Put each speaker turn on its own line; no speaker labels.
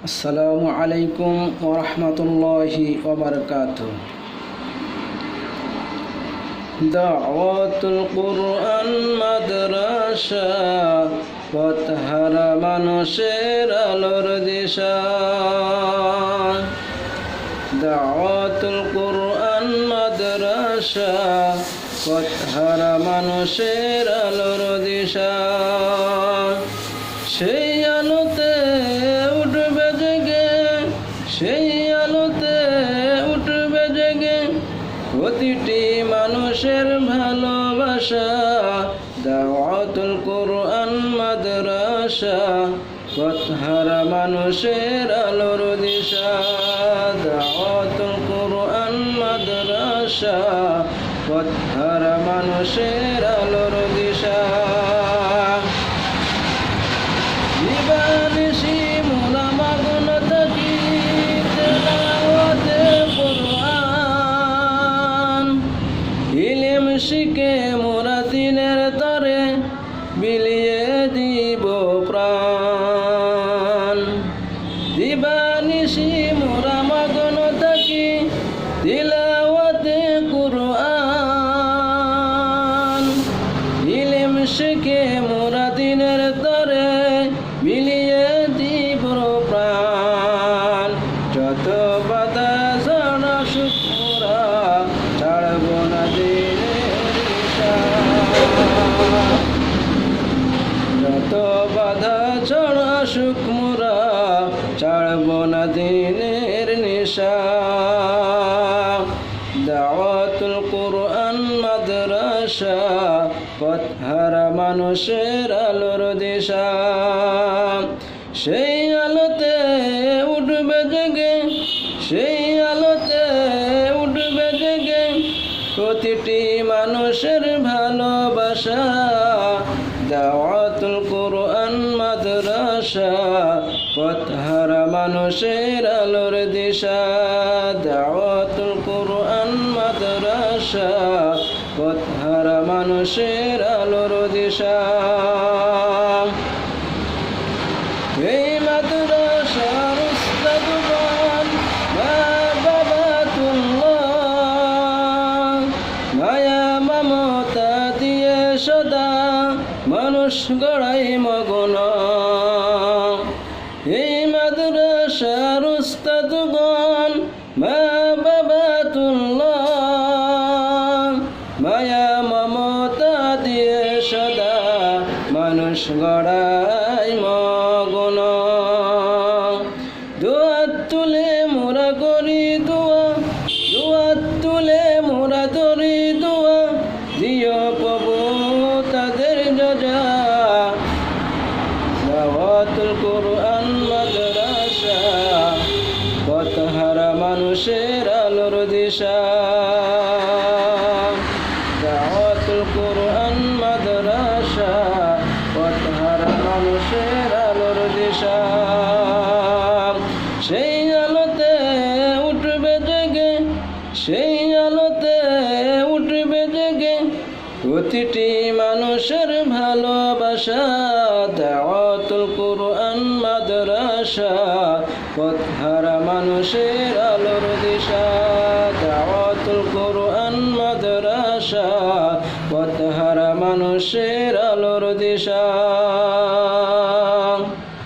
আসসালামু আলাইকুম ওয়া রাহমাতুল্লাহি ওয়া বারাকাতুহু। দাওয়াতুল কুরআন মাদ্রাসা পথহারা মানুষের আলোর দিশা। দাওয়াতুল কুরআন মাদ্রাসা পথহারা মানুষের আলোর দিশা। সেই আলোতে উঠবে জেগে, সেই আলোতে উঠবে জেগে প্রতিটি মানুষের ভালোবাসা। দাওয়াতুল কুরআন মাদ্রাসা পথহারা মানুষের আলোর দিশা। দাওয়াতুল কুরআন মাদ্রাসা পথহারা মানুষের আলোর দিশা। দিবানিশি মোরা মগ্ন থাকি তেলাওয়াতে কুরআন। ইলম শিখে মোরা দিনের তরে বিলিয়ে দিব প্রাণ। দিবানিশি মোরা মগ্ন থাকি তেলাওয়াতে কুরআন। ইলম শিখে মোরা দিনের তরে বিলিয়ে দিব প্রাণ। যত বাধা ঝড় আসুক মোরা ছাড়ব না দিনের নিশা। যত বাধা ঝড় আসুক মোরা ছাড়ব না দিনের নিশা। দাওয়াতুল কুরআন মাদ্রাসা পথহারা মানুষের আলোর দিশা। সেই আলোতে উঠবে জেগে, সেই আলোতে উঠবে জেগে প্রতিটি মানুষের ভালোবাসা। দাওয়াতুল কুরআন মাদ্রাসা পথহারা মানুষের আলোর দিশা। দাওয়াতুল কুরআন মাদ্রাসা পথহারা মানুষের আলোর দিশা। এই মাদ্রাসার উস্তাদগণ বাবাতুল্লাহ মায়া মমতা দিয়ে সদা মানুষ গড়াই মগ্ন। এই মাদ্রাসার উস্তাদগণ বাবাতুল্লাহ মায়া মমতা দিয়ে সদা মানুষ গড়াই মগ্ন। দুয়াত তুলে মোরা করি দোয়া, দুয়াত তুলে মোরা করি দোয়া, দিও প্রভু তাদের যজা। দাওয়াতুল কুরআন মাদ্রাসা পথহারা মানুষের আলোর দিশা। দাওয়াতুল কুরআন মাদ্রাসা পথহারা মানুষের আলোর দিশা। সেই আলোতে উঠবে জেগে, সেই আলোতে উঠবে জেগে প্রতিটি মানুষের ভালোবাসা। দাওয়াতুল কুরআন মাদ্রাসা পথহারা মানুষের আলোর দিশা। দাওয়াতুল কুরআন মাদ্রাসা পথহারা মানুষের আলোর দিশা।